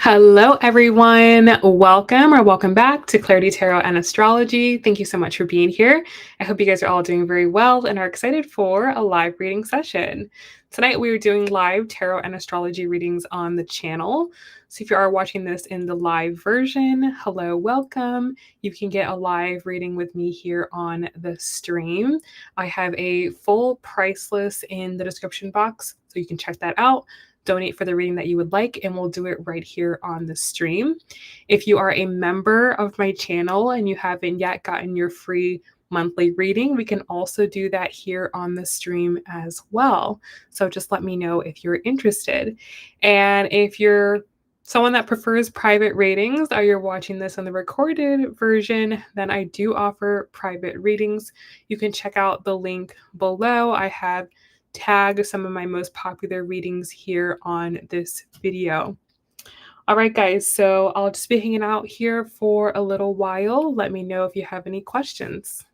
Hello, everyone. Welcome back to Clarity Tarot and Astrology. Thank you so much for being here. I hope you guys are all doing very well and are excited for a live reading session. Tonight, we are doing live tarot and astrology readings on the channel. So if you are watching this in the live version, hello, welcome. You can get a live reading with me here on the stream. I have a full price list in the description box, so you can check that out, donate for the reading that you would like, and we'll do it right here on the stream. If you are a member of my channel and you haven't yet gotten your free monthly reading, we can also do that here on the stream as well. So just let me know if you're interested. And if you're someone that prefers private readings, or you're watching this on the recorded version, then I do offer private readings. You can check out the link below. I have tag some of my most popular readings here on this video. All right, guys, so I'll just be hanging out here for a little while. Let me know if you have any questions.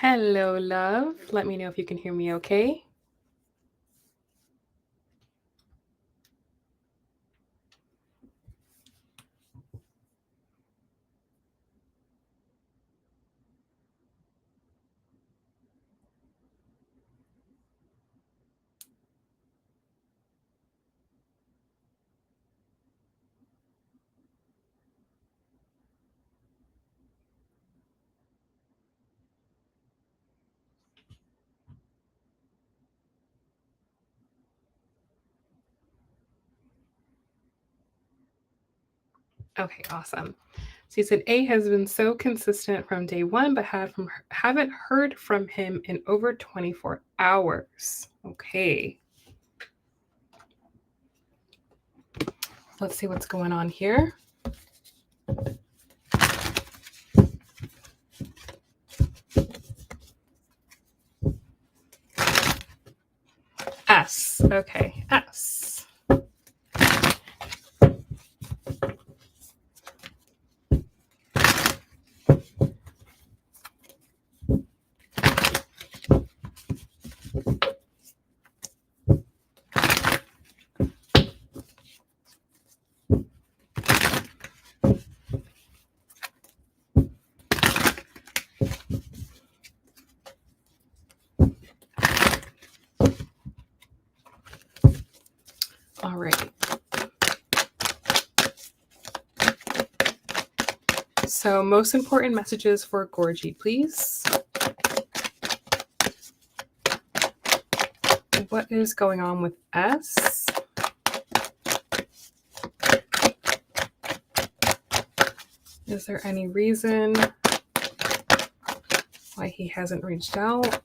Hello, love. Let me know if you can hear me okay. Okay, awesome. So you said A has been so consistent from day one, but haven't heard from him in over 24 hours. Okay. Let's see what's going on here. S. Okay, S. All right. So, most important messages for Gorgie, please. What is going on with S? Is there any reason why he hasn't reached out?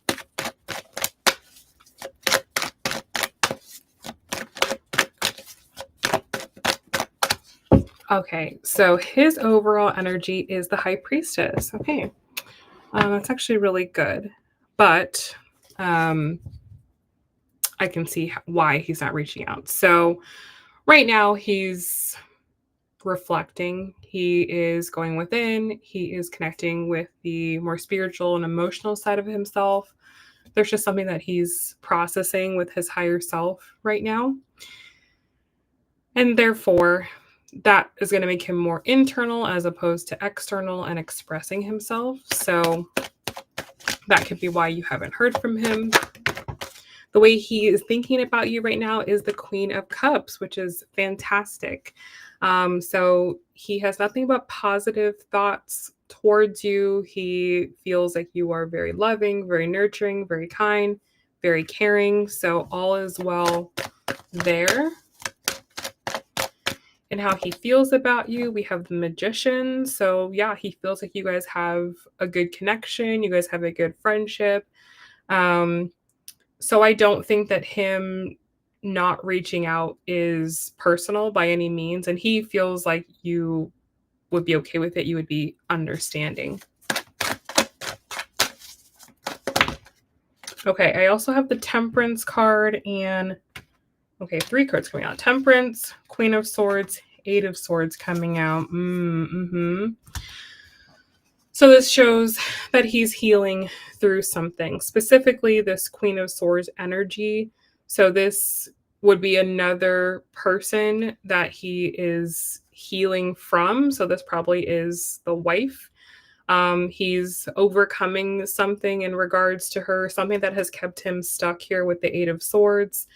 Okay, so his overall energy is the High Priestess. Okay, that's actually really good. But I can see why he's not reaching out. So right now he's reflecting. He is going within. He is connecting with the more spiritual and emotional side of himself. There's just something that he's processing with his higher self right now. And therefore, that is going to make him more internal as opposed to external and expressing himself. So that could be why you haven't heard from him. The way he is thinking about you right now is the Queen of Cups, which is fantastic. So he has nothing but positive thoughts towards you. He feels like you are very loving, very nurturing, very kind, very caring. So all is well there. And how he feels about you, we have the Magician. So yeah, he feels like you guys have a good connection. You guys have a good friendship. So I don't think that him not reaching out is personal by any means. And he feels like you would be okay with it. You would be understanding. Okay, I also have the Temperance card and, okay, 3 cards coming out. Temperance, Queen of Swords, 8 of Swords coming out. So this shows that he's healing through something, specifically this Queen of Swords energy. So this would be another person that he is healing from. So this probably is the wife. He's overcoming something in regards to her, something that has kept him stuck here with the 8 of Swords.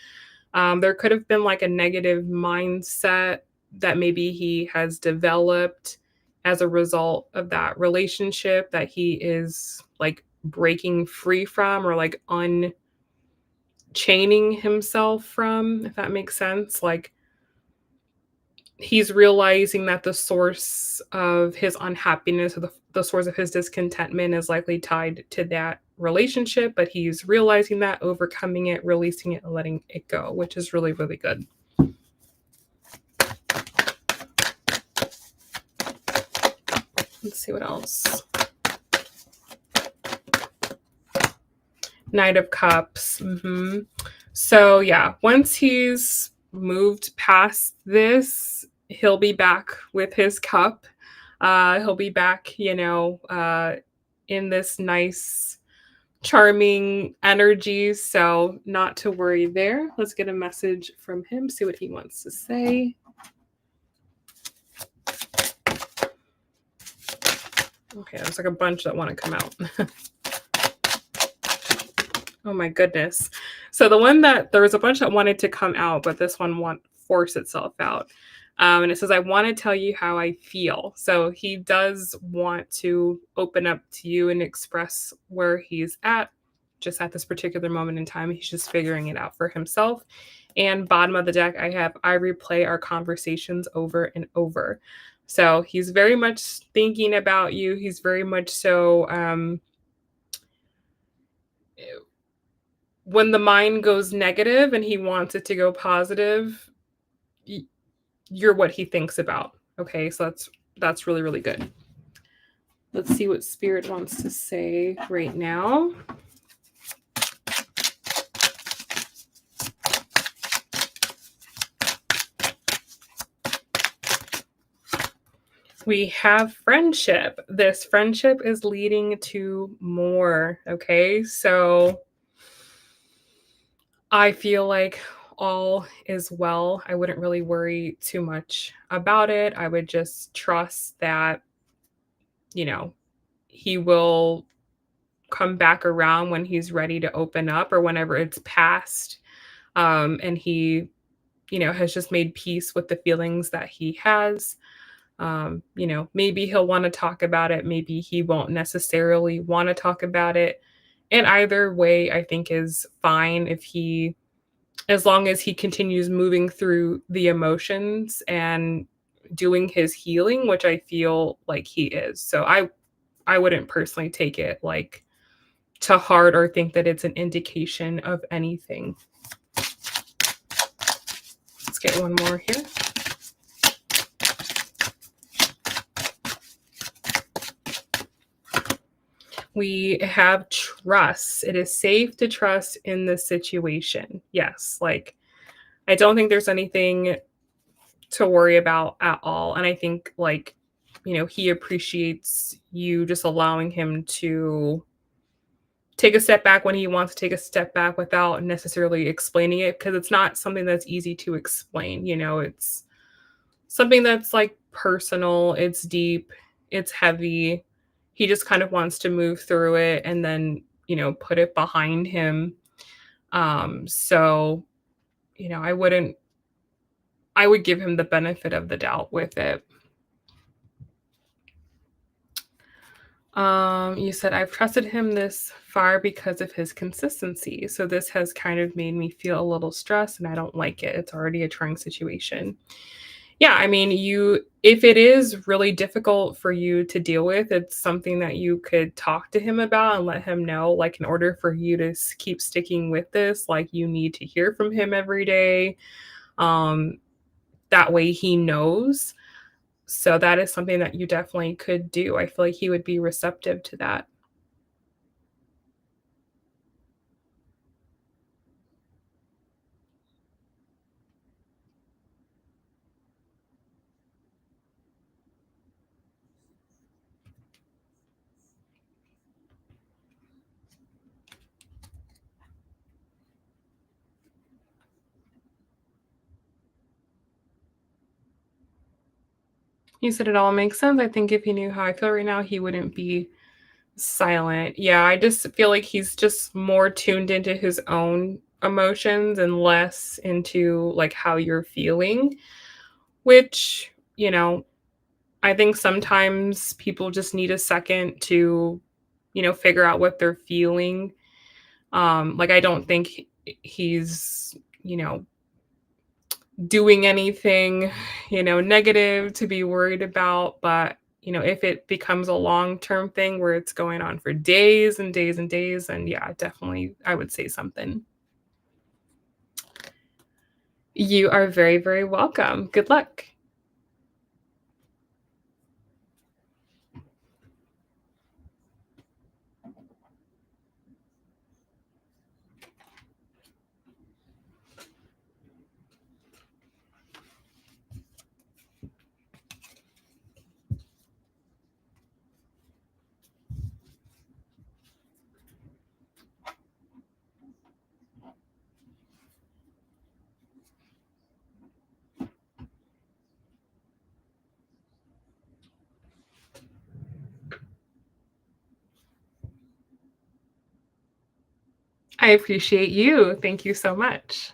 There could have been like a negative mindset that maybe he has developed as a result of that relationship that he is like breaking free from, or like unchaining himself from, if that makes sense. Like he's realizing that the source of his unhappiness, or the source of his discontentment, is likely tied to that relationship, but he's realizing that, overcoming it, releasing it, and letting it go, which is really, really good. Let's see what else. Knight of Cups. So yeah, once he's moved past this, he'll be back with his cup. He'll be back, in this nice charming energies, so not to worry there. Let's get a message from him, see what he wants to say. Okay, there's like a bunch that want to come out. Oh my goodness. So the one that there was a bunch that wanted to come out, but this one won't force itself out. And it says, I want to tell you how I feel. So he does want to open up to you and express where he's at, just at this particular moment in time. He's just figuring it out for himself. And bottom of the deck, I have, I replay our conversations over and over. So he's very much thinking about you. He's very much so, when the mind goes negative and he wants it to go positive, you're what he thinks about. Okay, so that's really, really good. Let's see what Spirit wants to say right now. We have friendship. This friendship is leading to more. Okay, so I feel like all is well. I wouldn't really worry too much about it. I would just trust that, you know, he will come back around when he's ready to open up or whenever it's past, and he, has just made peace with the feelings that he has. Maybe he'll want to talk about it, maybe he won't necessarily want to talk about it, and either way I think is fine, if he as long as he continues moving through the emotions and doing his healing, which I feel like he is. So I wouldn't personally take it like to heart or think that it's an indication of anything. Let's get one more here. We have trust. It is safe to trust in this situation. Yes, like I don't think there's anything to worry about at all. And I think like, he appreciates you just allowing him to take a step back when he wants to take a step back without necessarily explaining it, because it's not something that's easy to explain. It's something that's like personal, it's deep, it's heavy. He just kind of wants to move through it and then, put it behind him. So, I would give him the benefit of the doubt with it. You said, I've trusted him this far because of his consistency. So this has kind of made me feel a little stressed and I don't like it. It's already a trying situation. Yeah, I mean, if it is really difficult for you to deal with, it's something that you could talk to him about and let him know, like, in order for you to keep sticking with this, like, you need to hear from him every day. Um, that way he knows. So that is something that you definitely could do. I feel like he would be receptive to that. You said it all makes sense. I think if he knew how I feel right now, he wouldn't be silent. Yeah, I just feel like he's just more tuned into his own emotions and less into like how you're feeling, which, I think sometimes people just need a second to, figure out what they're feeling. Like I don't think he's, doing anything, negative to be worried about. But, if it becomes a long-term thing where it's going on for days and days and days, and yeah, definitely I would say something. You are very, very welcome. Good luck. I appreciate you. Thank you so much.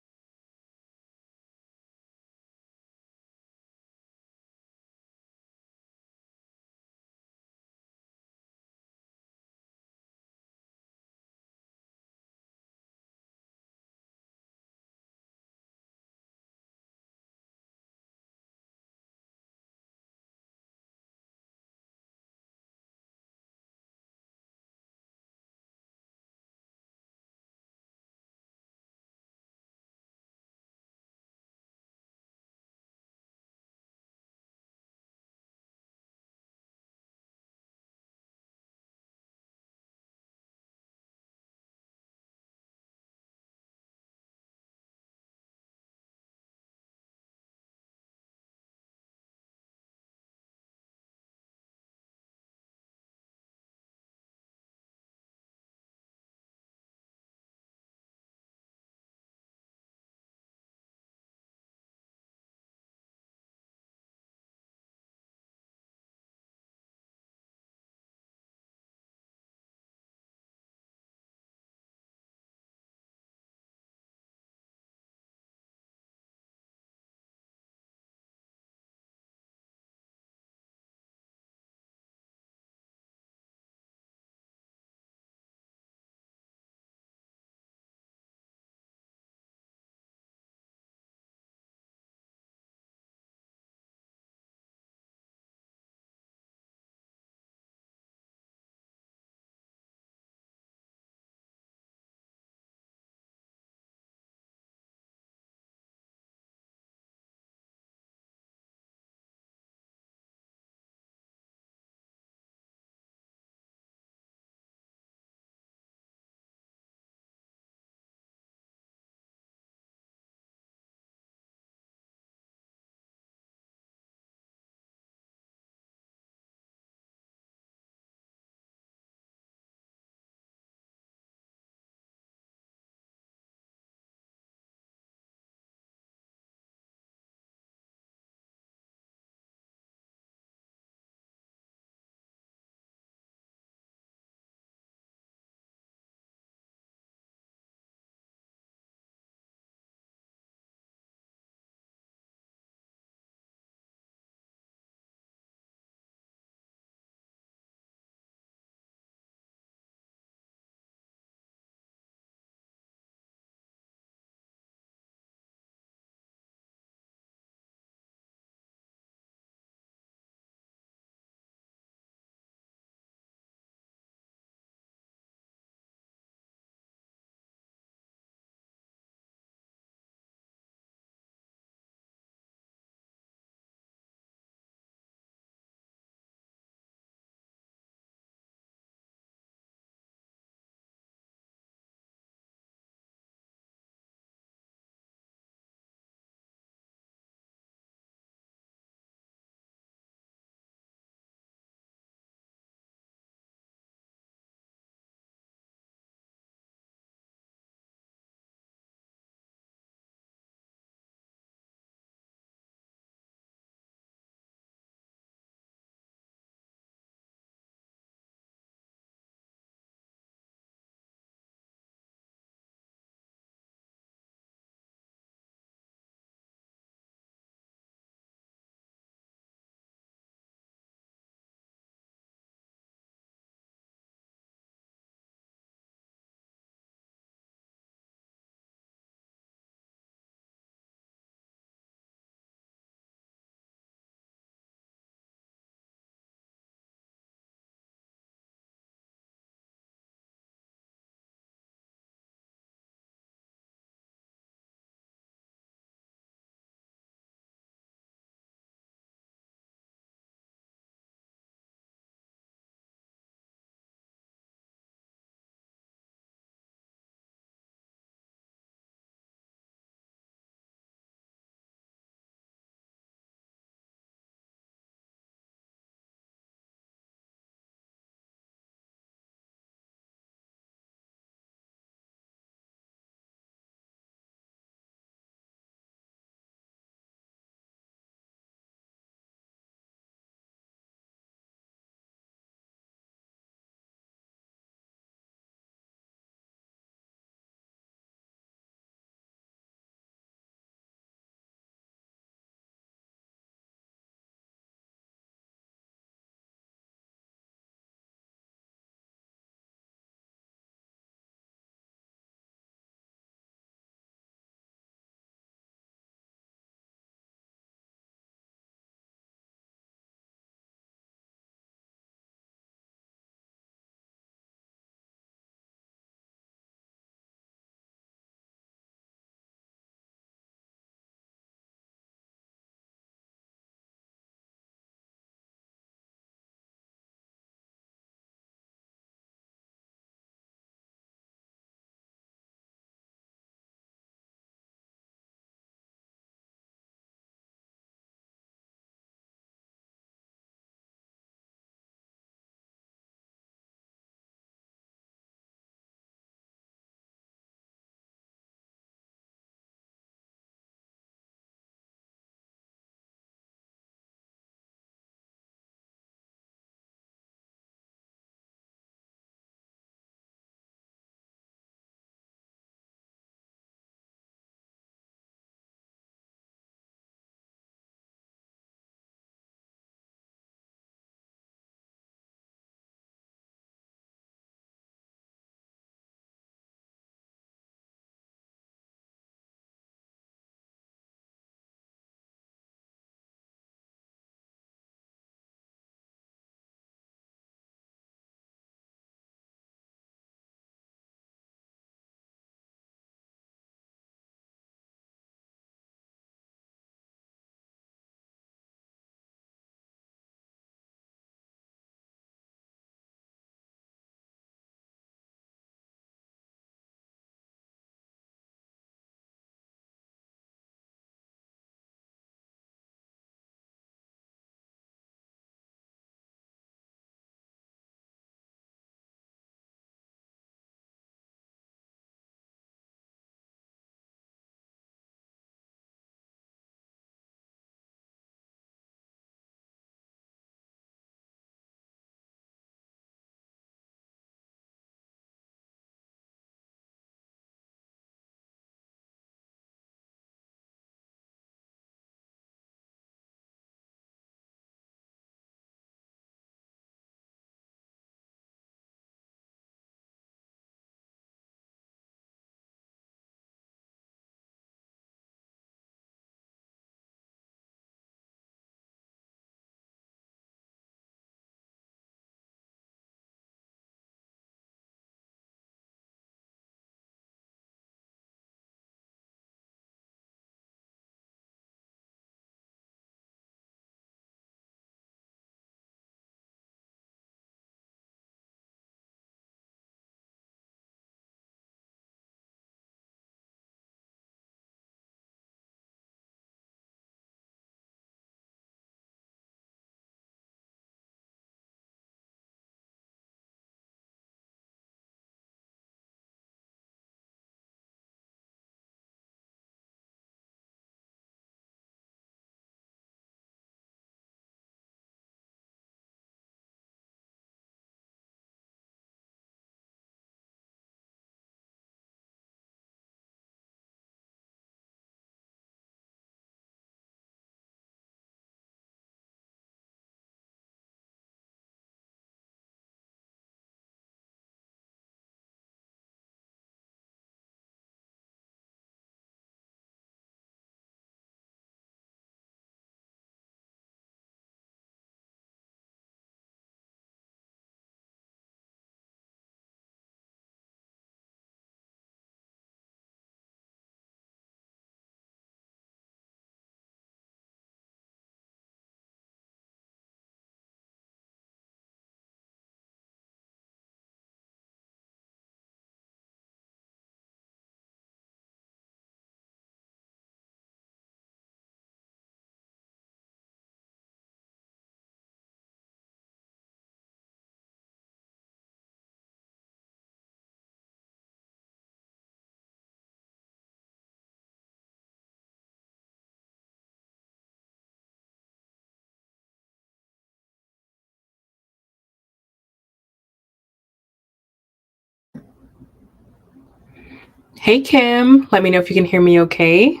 Hey, Kim. Let me know if you can hear me okay.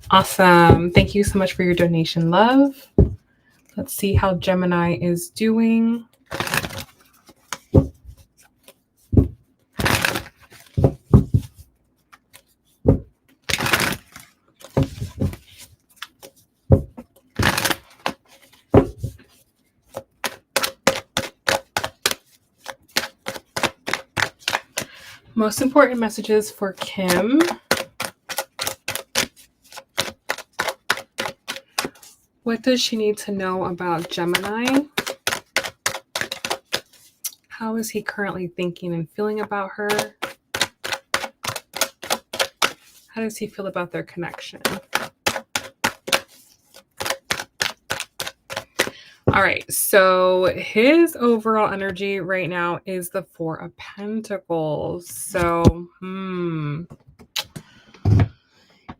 Awesome. Thank you so much for your donation, love. Let's see how Gemini is doing. Most important messages for Kim. What does she need to know about Gemini? How is he currently thinking and feeling about her? How does he feel about their connection? All right, so his overall energy right now is the Four of Pentacles. So,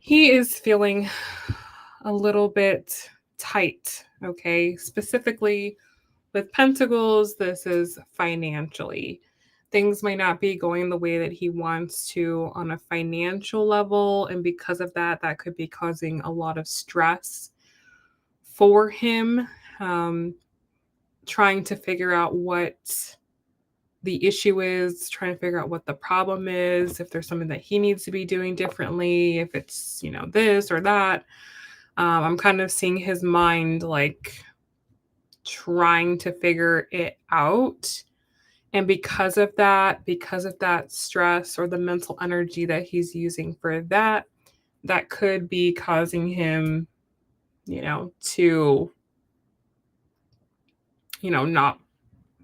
he is feeling a little bit tight, okay? Specifically with Pentacles, this is financially. Things might not be going the way that he wants to on a financial level, and because of that, that could be causing a lot of stress for him. Trying to figure out what the issue is, trying to figure out what the problem is, if there's something that he needs to be doing differently, if it's, this or that. I'm kind of seeing his mind like trying to figure it out. And because of that stress or the mental energy that he's using for that, that could be causing him, to, not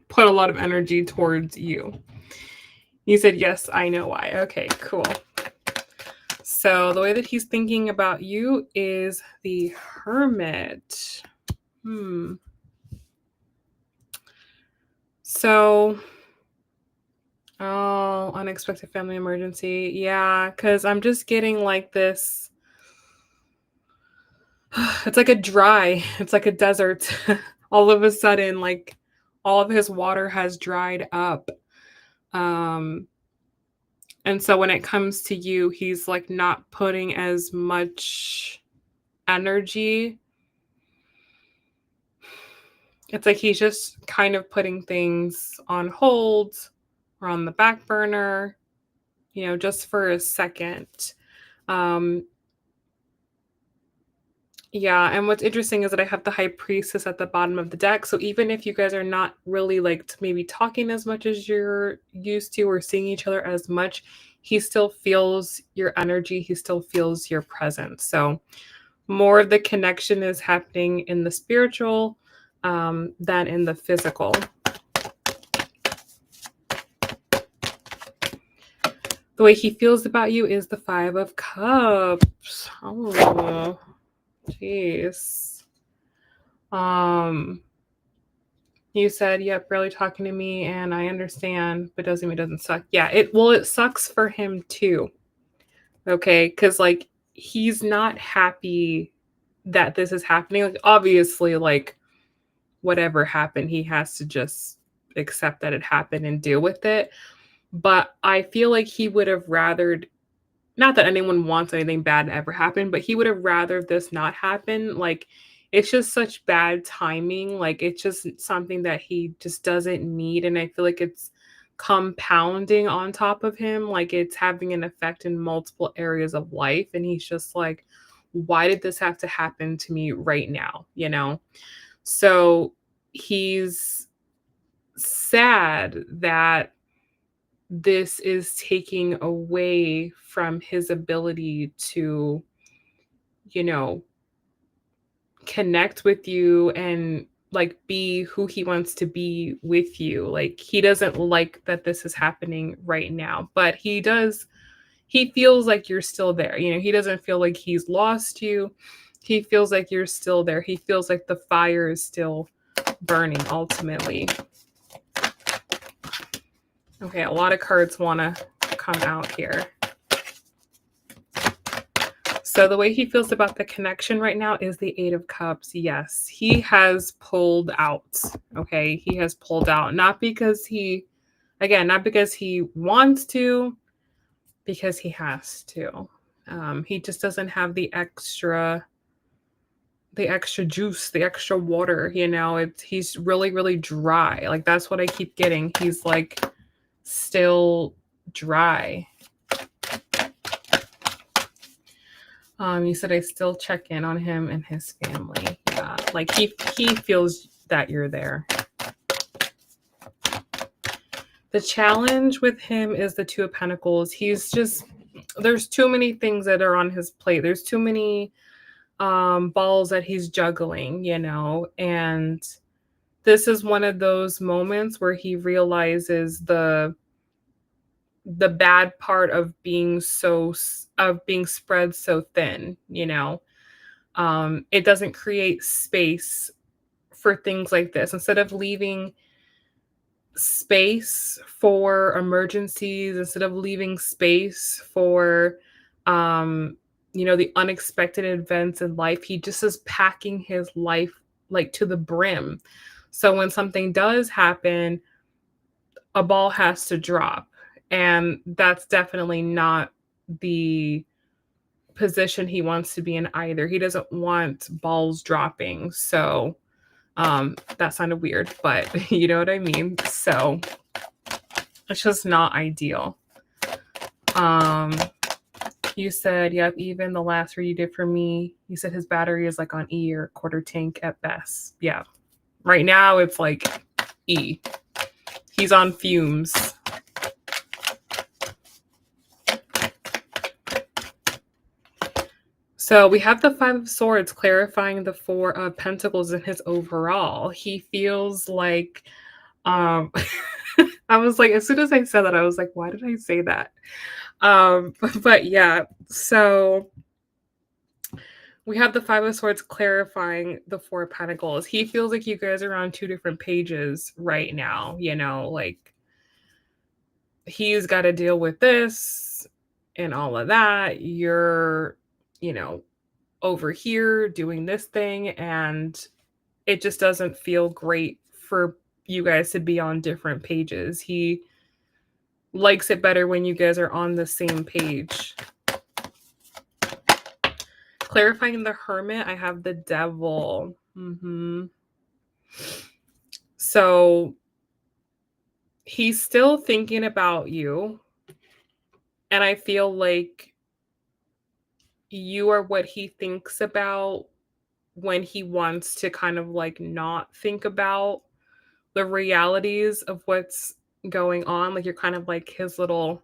put a lot of energy towards you. You said, yes, I know why. Okay, cool. So the way that he's thinking about you is the Hermit. So, unexpected family emergency. Yeah, because I'm just getting like this. It's like it's like a desert. All of a sudden, like all of his water has dried up. And so when it comes to you, he's like not putting as much energy. It's like he's just kind of putting things on hold or on the back burner, just for a second. Yeah, and what's interesting is that I have the High Priestess at the bottom of the deck. So even if you guys are not really like maybe talking as much as you're used to or seeing each other as much, he still feels your energy. He still feels your presence. So more of the connection is happening in the spiritual than in the physical. The way he feels about you is the Five of Cups. Oh, jeez. You said, yep, barely talking to me, and I understand, but doesn't mean it doesn't suck. Yeah, it sucks for him too. Okay, because like he's not happy that this is happening. Like obviously, like whatever happened, he has to just accept that it happened and deal with it. But I feel like he would have rathered, not that anyone wants anything bad to ever happen, but he would have rather this not happen. Like it's just such bad timing. Like it's just something that he just doesn't need. And I feel like it's compounding on top of him. Like it's having an effect in multiple areas of life. And he's just like, why did this have to happen to me right now? So he's sad that this is taking away from his ability to, connect with you and like be who he wants to be with you. Like he doesn't like that this is happening right now, but he feels like you're still there. He doesn't feel like he's lost you. He feels like you're still there. He feels like the fire is still burning ultimately. Okay, a lot of cards want to come out here. So the way he feels about the connection right now is the Eight of Cups. Yes, he has pulled out. Okay, he has pulled out. Not because he wants to, because he has to. He just doesn't have the extra juice, the extra water, he's really, really dry. Like, that's what I keep getting. He's like still dry. You said I still check in on him and his family. Yeah, like he feels that you're there. The challenge with him is the Two of Pentacles. There's too many things that are on his plate. There's too many balls that he's juggling, and this is one of those moments where he realizes the bad part of being spread so thin. It doesn't create space for things like this. Instead of leaving space for emergencies, instead of leaving space for the unexpected events in life, he just is packing his life like to the brim. So when something does happen, a ball has to drop. And that's definitely not the position he wants to be in either. He doesn't want balls dropping. So that sounded weird, but you know what I mean? So it's just not ideal. You said, yep, even the last read you did for me, you said his battery is like on E or quarter tank at best. Yeah. Right now it's like E. He's on fumes. So we have the Five of Swords clarifying the Four of Pentacles in his overall. He feels like, I was like, as soon as I said that, I was like, why did I say that? But yeah, so we have the Five of Swords clarifying the Four of Pentacles. He feels like you guys are on two different pages right now, like he's got to deal with this and all of that. You're, over here doing this thing, and it just doesn't feel great for you guys to be on different pages. He likes it better when you guys are on the same page. Clarifying the Hermit, I have the Devil. So he's still thinking about you, and I feel like you are what he thinks about when he wants to kind of like not think about the realities of what's going on. Like, you're kind of like his little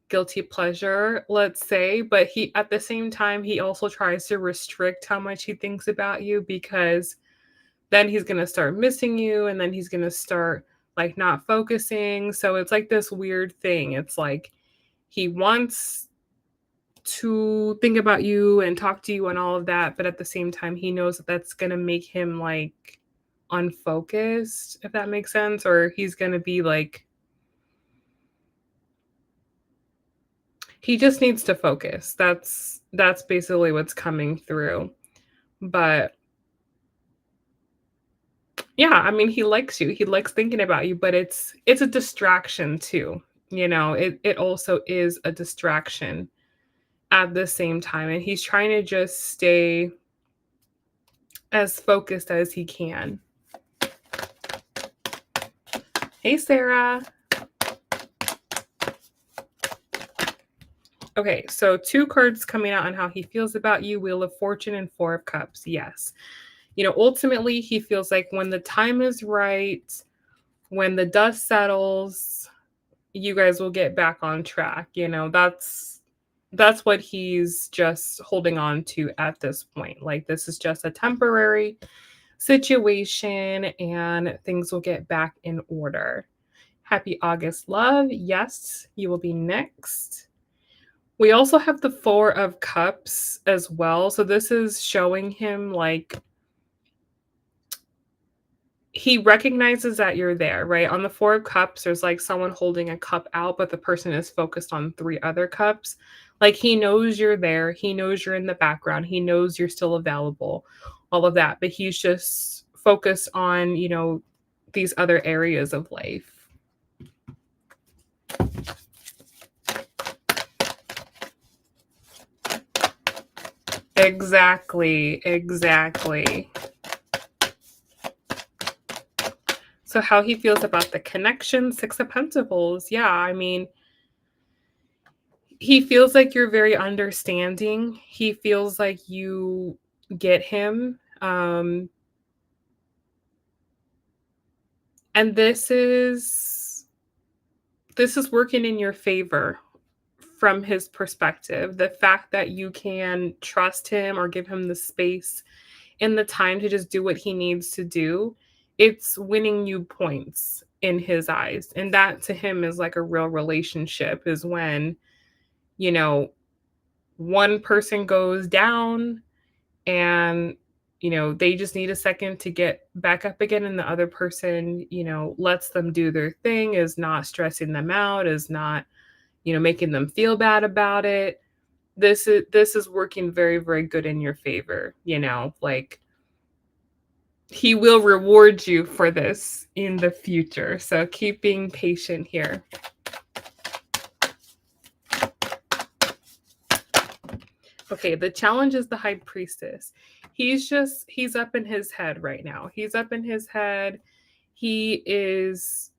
guilty pleasure, let's say. But he, at the same time, he also tries to restrict how much he thinks about you, because then he's going to start missing you, and then he's going to start like not focusing. So it's like this weird thing. It's like he wants to think about you and talk to you and all of that, but at the same time he knows that that's going to make him like unfocused, if that makes sense. Or he's going to be like, he just needs to focus. That's basically what's coming through. But yeah, I mean, he likes you, he likes thinking about you, but it's a distraction too. It also is a distraction at the same time, and he's trying to just stay as focused as he can. Hey, Sarah. Okay, so two cards coming out on how he feels about you: Wheel of Fortune and Four of Cups. Yes. Ultimately, he feels like when the time is right, when the dust settles, you guys will get back on track. That's what he's just holding on to at this point. Like, this is just a temporary situation and things will get back in order. Happy August, love. Yes, you will be next. We also have the 4 of Cups as well. So this is showing him like he recognizes that you're there, right? On the 4 of Cups, there's like someone holding a cup out, but the person is focused on 3 other cups. Like he knows you're there. He knows you're in the background. He knows you're still available, all of that. But he's just focused on, these other areas of life. Exactly. Exactly. So how he feels about the connection, 6 of Pentacles. Yeah, I mean, he feels like you're very understanding. He feels like you get him. And this is working in your favor from his perspective. The fact that you can trust him or give him the space and the time to just do what he needs to do, it's winning you points in his eyes. And that to him is like a real relationship, is when, you know, one person goes down and they just need a second to get back up again, and the other person lets them do their thing, is not stressing them out, is not making them feel bad about it. This is working very, very good in your favor. Like, he will reward you for this in the future, so keep being patient here. Okay, the challenge is the High Priestess. He's up in his head right now. He's up in his head. He is,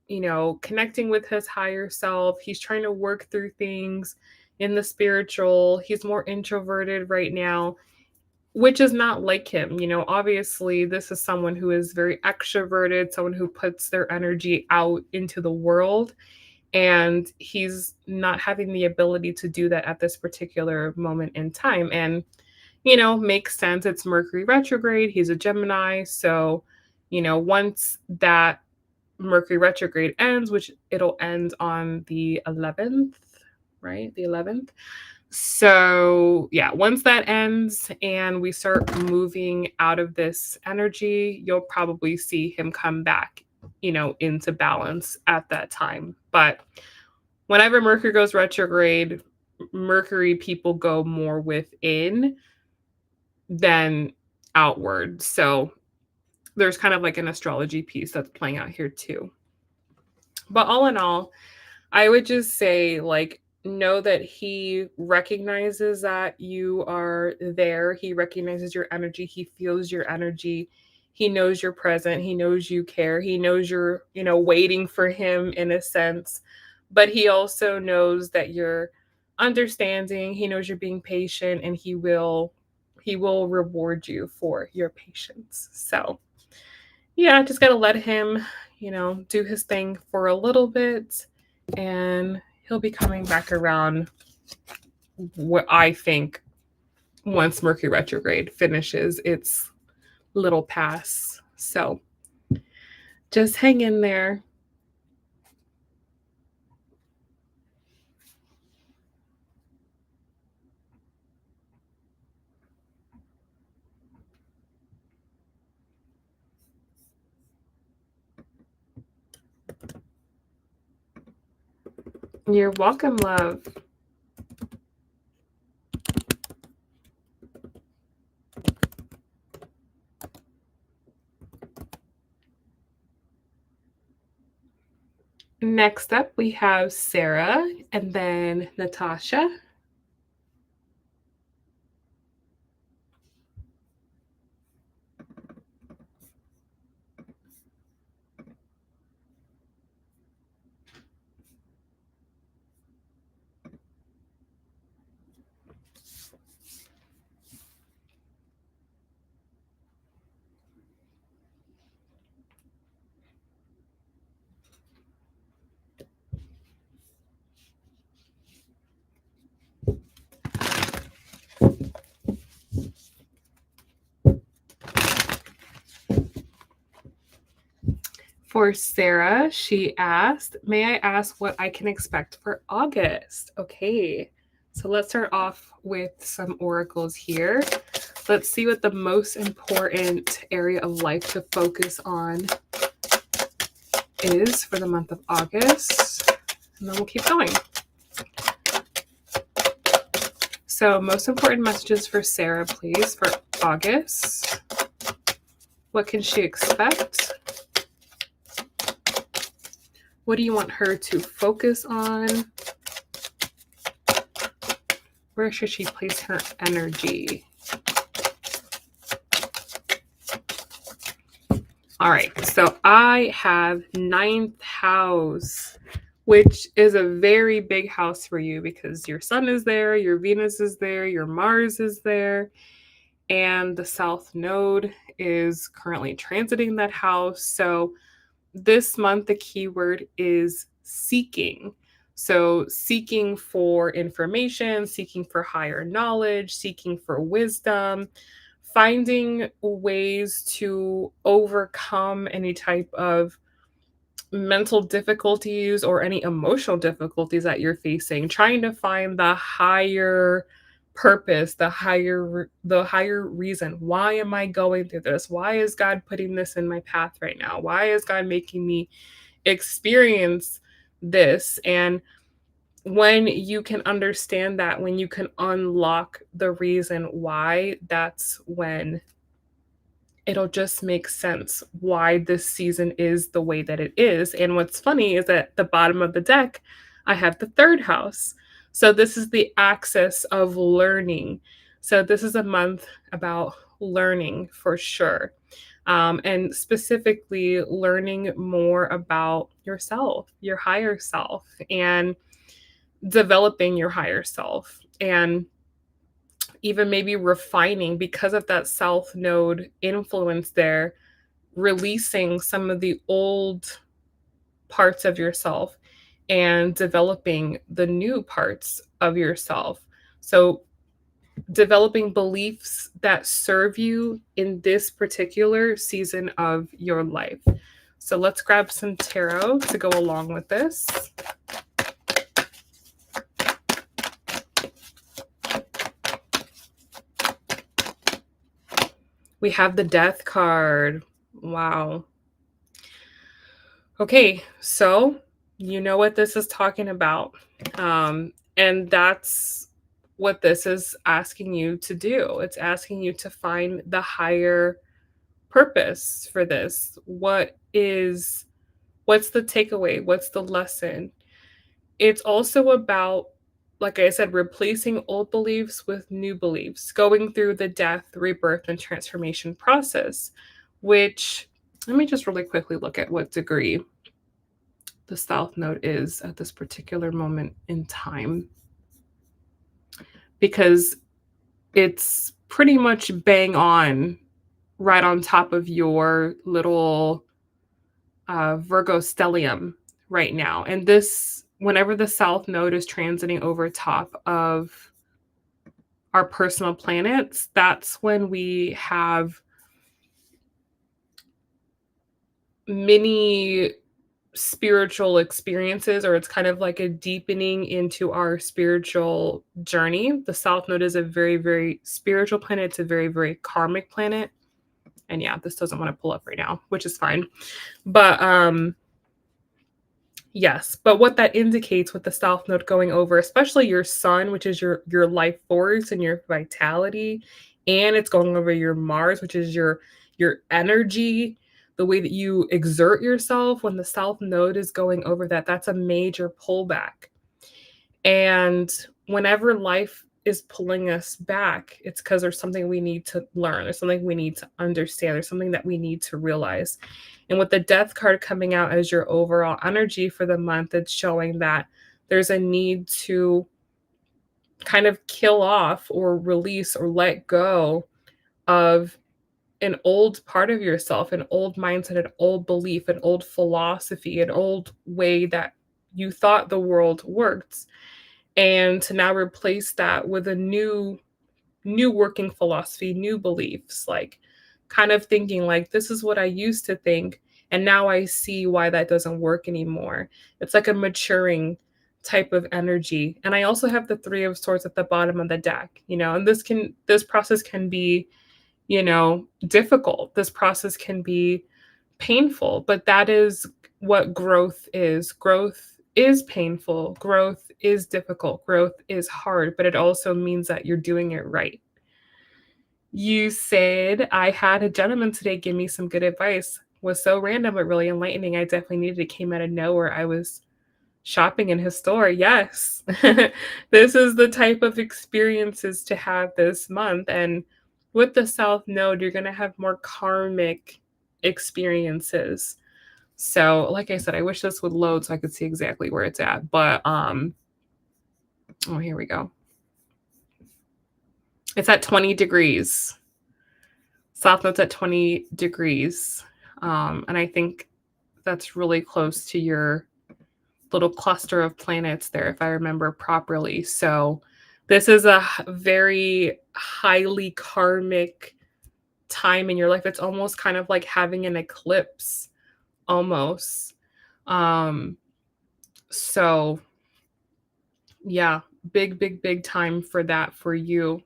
connecting with his higher self. He's trying to work through things in the spiritual. He's more introverted right now, which is not like him. Obviously, this is someone who is very extroverted, someone who puts their energy out into the world. And he's not having the ability to do that at this particular moment in time. And, makes sense. It's Mercury retrograde. He's a Gemini. So, once that Mercury retrograde ends, which it'll end on the 11th, right? The 11th. So, yeah, once that ends and we start moving out of this energy, you'll probably see him come back, into balance at that time. But whenever Mercury goes retrograde, Mercury people go more within than outward. So there's kind of like an astrology piece that's playing out here too. But all in all, I would just say, like, know that he recognizes that you are there. He recognizes your energy. He feels your energy. He knows you're present. He knows you care. He knows you're, waiting for him in a sense. But he also knows that you're understanding. He knows you're being patient, and he will reward you for your patience. So, yeah, just got to let him, do his thing for a little bit, and he'll be coming back around, what I think, once Mercury retrograde finishes its little pass. So just hang in there. You're welcome, love. Next up, we have Sarah and then Natasha. For Sarah, she asked, may I ask what I can expect for August? Okay. So let's start off with some oracles here. Let's see what the most important area of life to focus on is for the month of August. And then we'll keep going. So most important messages for Sarah, please, for August. What can she expect? What do you want her to focus on? Where should she place her energy? All right, so I have 9th house, which is a very big house for you because your sun is there, your Venus is there, your Mars is there, and the South Node is currently transiting that house. So this month, the keyword is seeking. So seeking for information, seeking for higher knowledge, seeking for wisdom, finding ways to overcome any type of mental difficulties or any emotional difficulties that you're facing, trying to find the higher purpose, the higher reason. Why am I going through this? Why is God putting this in my path right now? Why is God making me experience this? And when you can understand that, when you can unlock the reason why, that's when it'll just make sense why this season is the way that it is. And what's funny is at the bottom of the deck, I have the 3rd house. So this is the axis of learning. So this is a month about learning for sure. And specifically learning more about yourself, your higher self, and developing your higher self. And even maybe refining because of that South Node influence there, releasing some of the old parts of yourself and developing the new parts of yourself. So, developing beliefs that serve you in this particular season of your life. So, let's grab some tarot to go along with this. We have the Death card. Wow. Okay, so you know what this is talking about. And that's what this is asking you to do. It's asking you to find the higher purpose for this. What's the takeaway? What's the lesson? It's also about, like I said, replacing old beliefs with new beliefs, going through the death, rebirth, and transformation process, which let me just really quickly look at what degree the South Node is at this particular moment in time, because it's pretty much bang on right on top of your little Virgo stellium right now. And this, whenever the South Node is transiting over top of our personal planets, that's when we have many spiritual experiences, or it's kind of like a deepening into our spiritual journey. The South Node is a very, very spiritual planet. It's a very, very karmic planet. And yeah, this doesn't want to pull up right now, which is fine. But yes, but what that indicates with the South Node going over, especially your sun, which is your life force and your vitality, and it's going over your Mars, which is your energy, the way that you exert yourself. When the South Node is going over that, that's a major pullback. And whenever life is pulling us back, it's because there's something we need to learn. There's something we need to understand. There's something that we need to realize. And with the Death card coming out as your overall energy for the month, it's showing that there's a need to kind of kill off or release or let go of an old part of yourself, an old mindset, an old belief, an old philosophy, an old way that you thought the world worked, and to now replace that with a new working philosophy, new beliefs, like kind of thinking like, this is what I used to think, and now I see why that doesn't work anymore. It's like a maturing type of energy. And I also have the Three of Swords at the bottom of the deck, and this process can be, difficult. This process can be painful, but that is what growth is. Growth is painful. Growth is difficult. Growth is hard, but it also means that you're doing it right. You said, I had a gentleman today give me some good advice. Was so random, but really enlightening. I definitely needed it. Came out of nowhere. I was shopping in his store. Yes. This is the type of experiences to have this month. And with the South Node, you're going to have more karmic experiences. So, like I said, I wish this would load so I could see exactly where it's at. But oh, here we go. It's at 20 degrees. South Node's at 20 degrees. And I think that's really close to your little cluster of planets there, if I remember properly. So this is a very highly karmic time in your life. It's almost kind of like having an eclipse, almost. So yeah, big time for that for you.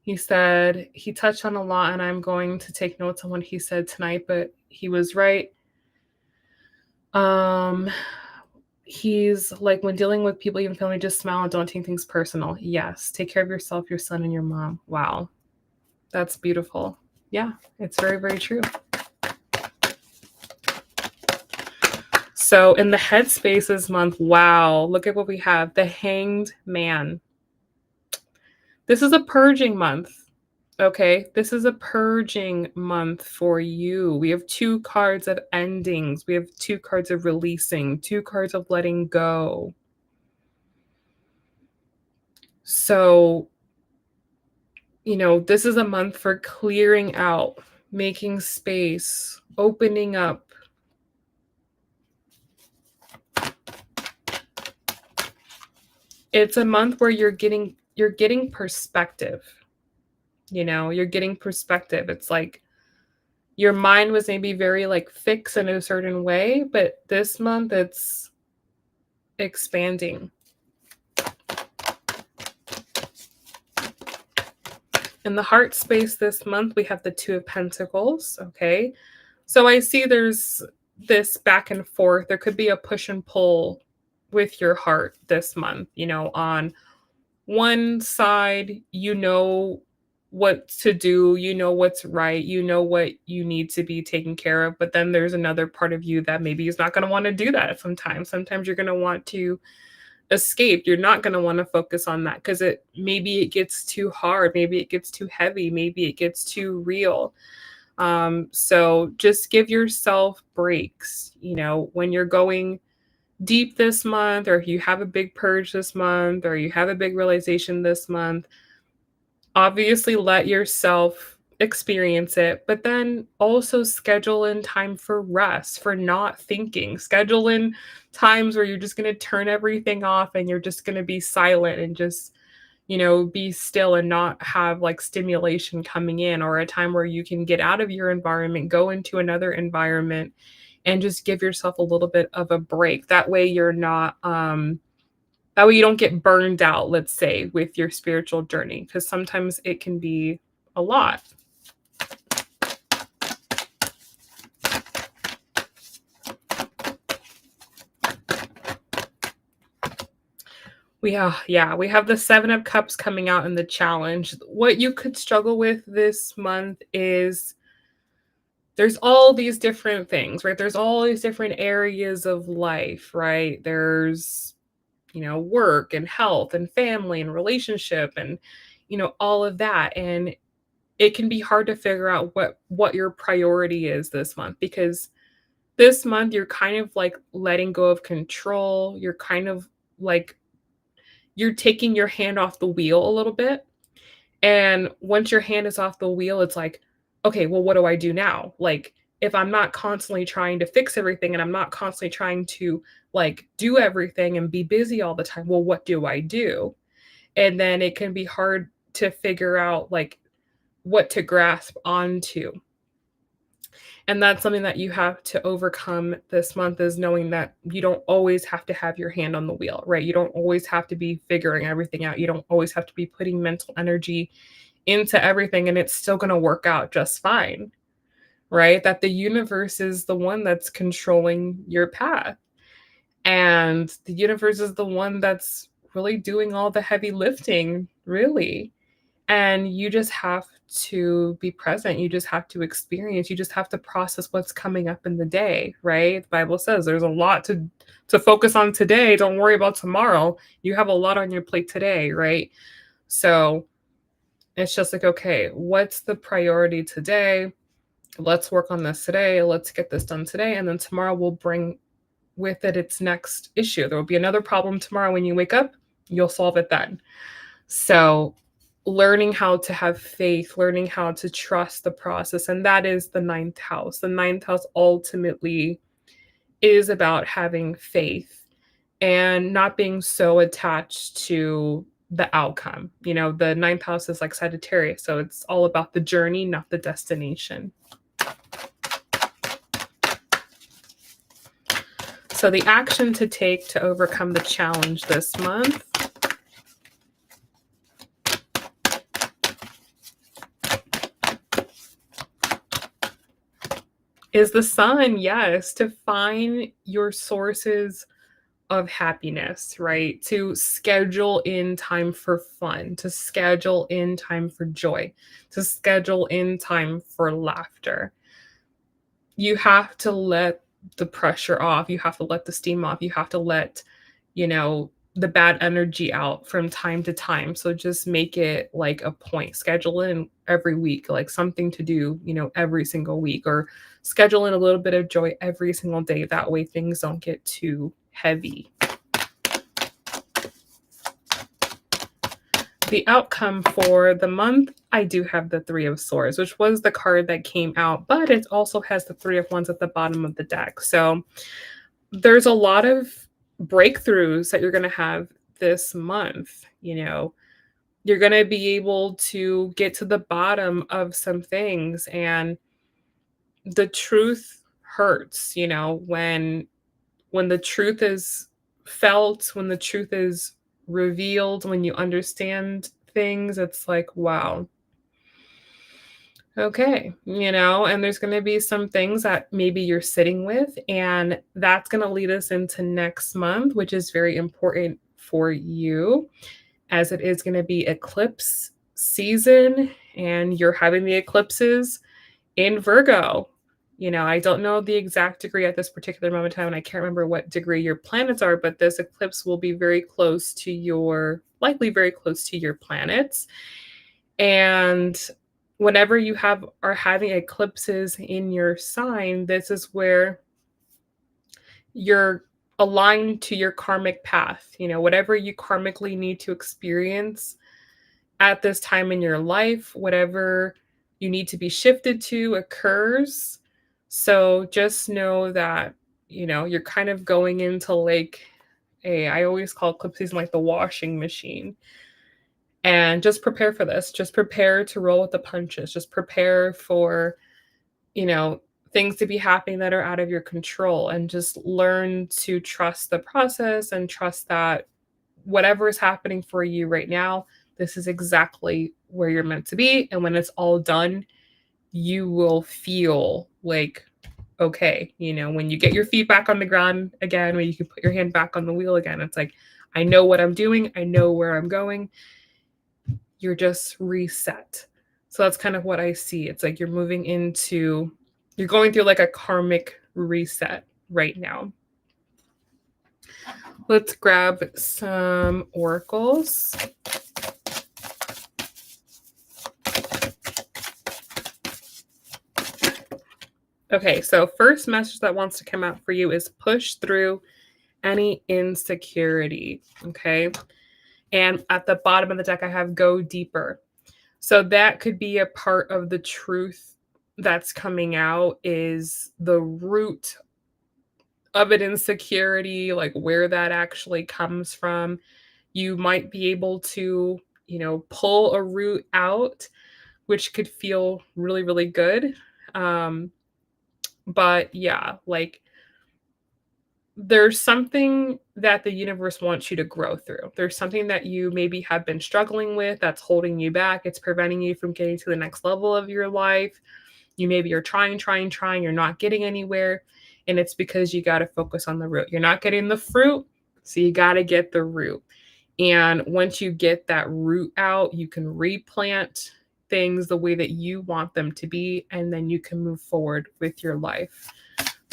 He said he touched on a lot, and I'm going to take notes on what he said tonight, but he was right. He's like, when dealing with people, even family, just smile and don't take things personal. Yes. Take care of yourself, your son, and your mom. Wow. That's beautiful. Yeah, it's very, very true. So in the headspace this month, wow, look at what we have. The Hanged Man. This is a purging month. Okay, this is a purging month for you. We have 2 cards of endings. We have 2 cards of releasing, 2 cards of letting go. So, this is a month for clearing out, making space, opening up. It's a month where you're getting perspective. You're getting perspective. It's like your mind was maybe very like fixed in a certain way, but this month it's expanding. In the heart space this month, we have the Two of Pentacles. Okay. So I see there's this back and forth. There could be a push and pull with your heart this month. On one side, what to do, what's right, what you need to be taken care of. But then there's another part of you that maybe is not going to want to do that sometimes. Sometimes you're going to want to escape. You're not going to want to focus on that because maybe it gets too hard. Maybe it gets too heavy. Maybe it gets too real. So just give yourself breaks, when you're going deep this month, or if you have a big purge this month, or you have a big realization this month, obviously let yourself experience it, but then also schedule in time for rest, for not thinking. Schedule in times where you're just going to turn everything off and you're just going to be silent and just, be still and not have like stimulation coming in, or a time where you can get out of your environment, go into another environment, and just give yourself a little bit of a break. That way you're not, that way you don't get burned out, let's say, with your spiritual journey, because sometimes it can be a lot. We have the Seven of Cups coming out in the challenge. What you could struggle with this month is there's all these different things, right? There's all these different areas of life, right? There's, work and health and family and relationship and, all of that. And it can be hard to figure out what your priority is this month, because this month you're kind of like letting go of control. You're kind of like, you're taking your hand off the wheel a little bit. And once your hand is off the wheel, it's like, okay, well, what do I do now? Like, if I'm not constantly trying to fix everything and I'm not constantly trying to like do everything and be busy all the time, well, what do I do? And then it can be hard to figure out like what to grasp onto. And that's something that you have to overcome this month, is knowing that you don't always have to have your hand on the wheel, right? You don't always have to be figuring everything out. You don't always have to be putting mental energy into everything, and it's still going to work out just fine, right? That the universe is the one that's controlling your path. And the universe is the one that's really doing all the heavy lifting, really. And you just have to be present. You just have to experience. You just have to process what's coming up in the day, right? The Bible says there's a lot to focus on today. Don't worry about tomorrow. You have a lot on your plate today, right? So it's just like, okay, what's the priority today? Let's work on this today. Let's get this done today. And then tomorrow will bring with it its next issue. There will be another problem tomorrow when you wake up. You'll solve it then. So, learning how to have faith, learning how to trust the process. And that is the ninth house. The ninth house ultimately is about having faith and not being so attached to the outcome. The ninth house is like Sagittarius. So, it's all about the journey, not the destination. So, the action to take to overcome the challenge this month is the sun. Yes, to find your sources of happiness, right? To schedule in time for fun, to schedule in time for joy, to schedule in time for laughter. You have to let the pressure off. You have to let the steam off. You have to let, the bad energy out from time to time. So just make it like a point. Schedule in every week, like something to do, every single week, or schedule in a little bit of joy every single day. That way things don't get too heavy. The outcome for the month, I do have the Three of Swords, which was the card that came out, but it also has the Three of Wands at the bottom of the deck. So there's a lot of breakthroughs that you're going to have this month. You're going to be able to get to the bottom of some things, and the truth hurts, when the truth is felt, when the truth is revealed, when you understand things, it's like, wow. Okay, and there's going to be some things that maybe you're sitting with, and that's going to lead us into next month, which is very important for you, as it is going to be eclipse season, and you're having the eclipses in Virgo. I don't know the exact degree at this particular moment in time, and I can't remember what degree your planets are, but this eclipse will be likely very close to your planets. And whenever you are having eclipses in your sign, this is where you're aligned to your karmic path. Whatever you karmically need to experience at this time in your life, whatever you need to be shifted to occurs. So just know that, you're kind of going into like I always call eclipse season like the washing machine. And just prepare for this. Just prepare to roll with the punches. Just prepare for, things to be happening that are out of your control, and just learn to trust the process and trust that whatever is happening for you right now, this is exactly where you're meant to be. And when it's all done, you will feel like, okay, when you get your feet back on the ground again, when you can put your hand back on the wheel again, it's like, I know what I'm doing. I know where I'm going. You're just reset. So that's kind of what I see. It's like you're going through like a karmic reset right now. Let's grab some oracles. Okay, so first message that wants to come out for you is push through any insecurity, okay? And at the bottom of the deck, I have go deeper. So that could be a part of the truth that's coming out, is the root of an insecurity, like where that actually comes from. You might be able to, pull a root out, which could feel really, really good. But yeah, like there's something that the universe wants you to grow through. There's something that you maybe have been struggling with that's holding you back. It's preventing you from getting to the next level of your life. You maybe are trying, you're not getting anywhere. And it's because you got to focus on the root. You're not getting the fruit, so you got to get the root. And once you get that root out, you can replant things the way that you want them to be, and then you can move forward with your life.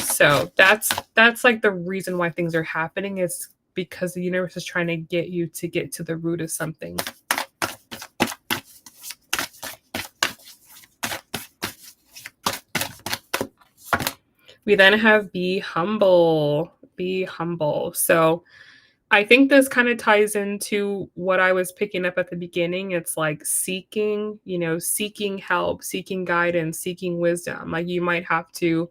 So that's like the reason why things are happening is because the universe is trying to get you to get to the root of something. We then have be humble. Be humble. So I think this kind of ties into what I was picking up at the beginning. It's like seeking, seeking help, seeking guidance, seeking wisdom. Like you might have to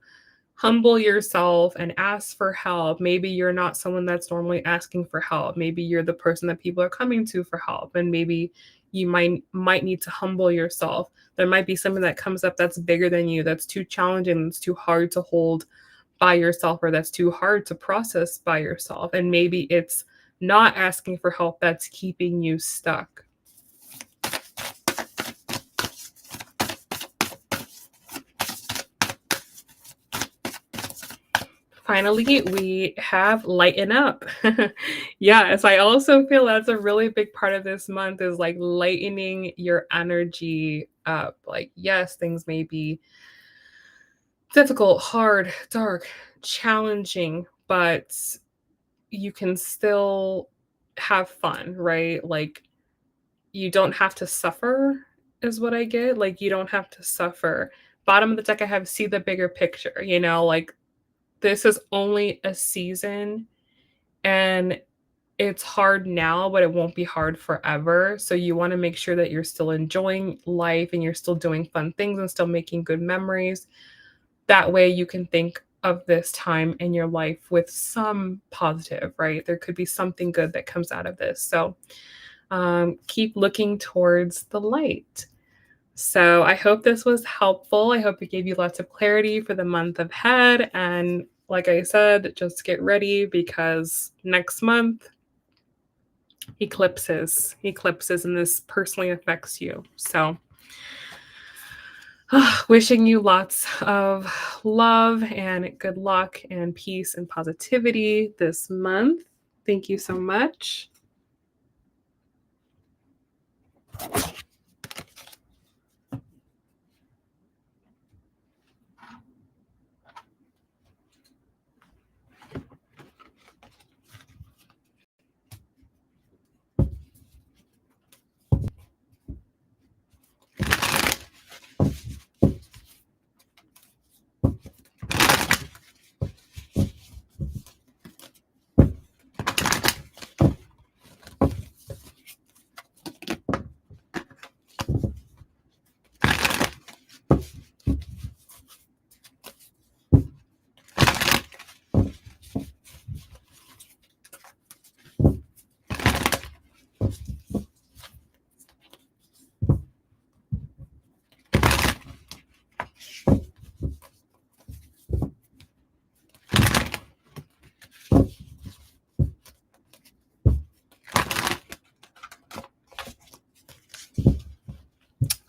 humble yourself and ask for help. Maybe you're not someone that's normally asking for help. Maybe you're the person that people are coming to for help, and maybe you might need to humble yourself. There might be something that comes up that's bigger than you, that's too challenging, that's too hard to hold by yourself, or that's too hard to process by yourself. And maybe it's not asking for help that's keeping you stuck. Finally, we have lighten up. Yes, I also feel that's a really big part of this month is like lightening your energy up. Like, yes, things may be difficult, hard, dark, challenging, but you can still have fun, right? Like, you don't have to suffer, is what I get. Like, you don't have to suffer. Bottom of the deck, I have see the bigger picture, like this is only a season and it's hard now, but it won't be hard forever. So you want to make sure that you're still enjoying life and you're still doing fun things and still making good memories. That way you can think of this time in your life with some positive, right? There could be something good that comes out of this. So keep looking towards the light. So I hope this was helpful. I hope it gave you lots of clarity for the month ahead. And like I said, just get ready because next month, eclipses, and this personally affects you. So wishing you lots of love and good luck and peace and positivity this month. Thank you so much.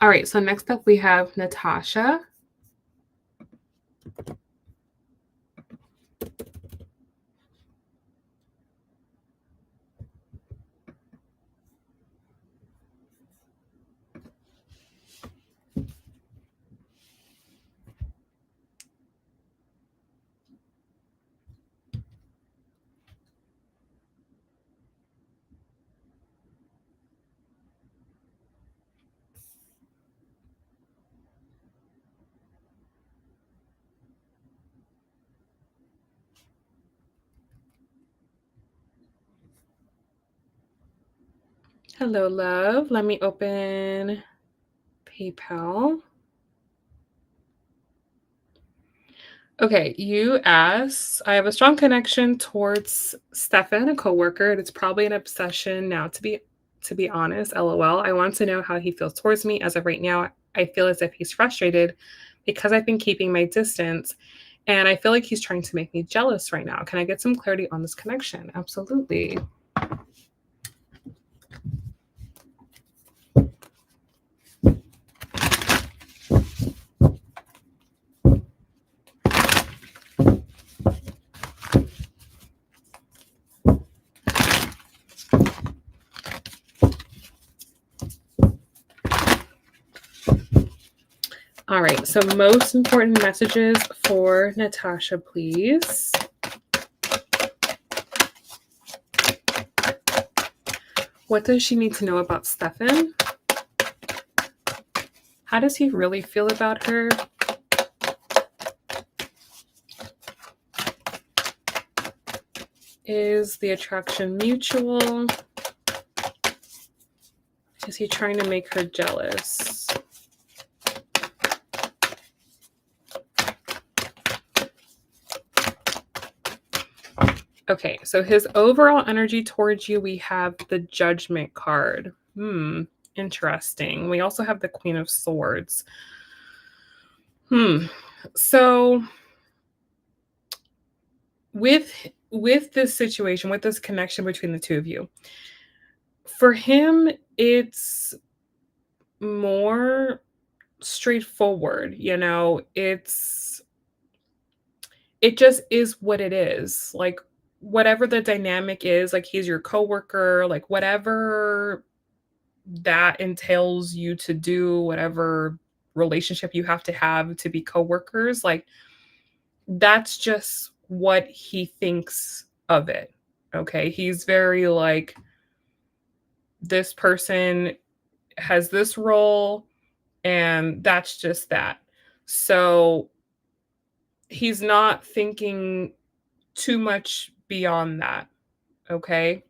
All right, so next up we have Natasha. Hello, love. Let me open PayPal. Okay, you asked, I have a strong connection towards Stefan, a coworker, and it's probably an obsession now to be honest. LOL. I want to know how he feels towards me. As of right now, I feel as if he's frustrated because I've been keeping my distance And I feel like he's trying to make me jealous right now. Can I get some clarity on this connection? Absolutely. All right, so most important messages for Natasha, please. What does she need to know about Stefan? How does he really feel about her? Is the attraction mutual? Is he trying to make her jealous? Okay, so his overall energy towards you, we have the Judgment card. Interesting. We also have the Queen of Swords. So with this situation, with this connection between the two of you, for him, it's more straightforward, it just is what it is. Like, whatever the dynamic is, like he's your coworker, like whatever that entails you to do, whatever relationship you have to be coworkers, like that's just what he thinks of it. Okay? He's very like, this person has this role and that's just that. So he's not thinking too much beyond that. Okay?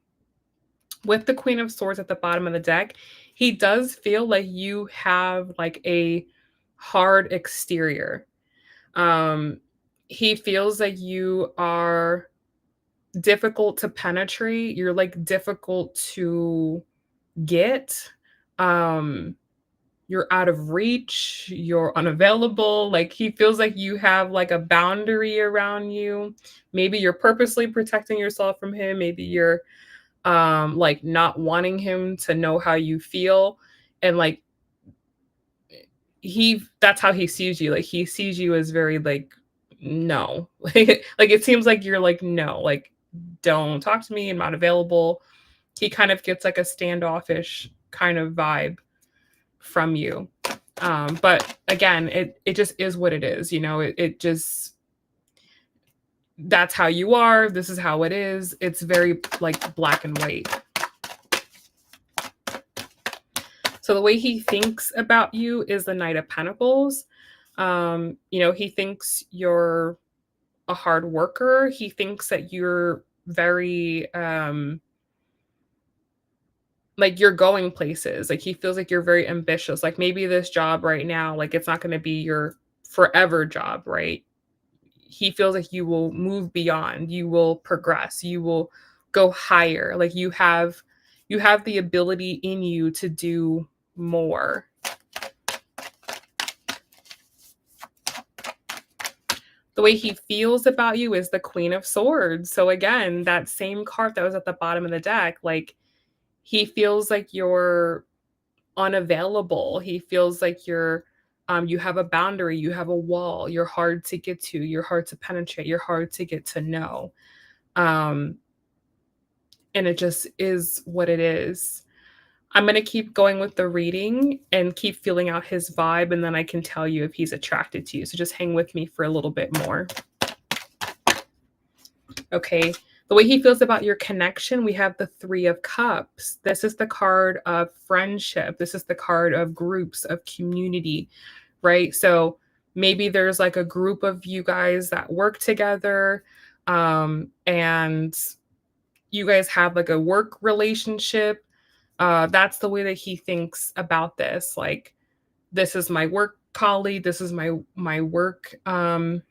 With the Queen of Swords at the bottom of the deck, he does feel like you have like a hard exterior. He feels like you are difficult to penetrate. You're like difficult to get. You're out of reach. You're unavailable. Like he feels like you have like a boundary around you. Maybe you're purposely protecting yourself from him. Maybe you're like not wanting him to know how you feel, and like that's how he sees you. Like he sees you as very like, no. Like it seems like you're like, no, like don't talk to me, I'm not available. He kind of gets like a standoffish kind of vibe from you. But again, it just is what it is, it just, that's how you are. This is how it is. It's very like black and white. So the way he thinks about you is the Knight of Pentacles. He thinks you're a hard worker. He thinks that you're very like you're going places. Like he feels like you're very ambitious. Like maybe this job right now, like it's not going to be your forever job, right? He feels like you will move beyond, you will progress, you will go higher. Like you have the ability in you to do more. The way he feels about you is the Queen of Swords. So again, that same card that was at the bottom of the deck, like he feels like you're unavailable. He feels like you're you have a boundary, you have a wall, you're hard to get to, you're hard to penetrate, you're hard to get to know. And it just is what it is. I'm going to keep going with the reading and keep feeling out his vibe, and then I can tell you if he's attracted to you. So just hang with me for a little bit more. Okay. The way he feels about your connection, we have the Three of Cups. This is the card of friendship. This is the card of groups, of community, right? So maybe there's like a group of you guys that work together, and you guys have like a work relationship. That's the way that he thinks about this. Like, this is my work colleague. This is my work, someone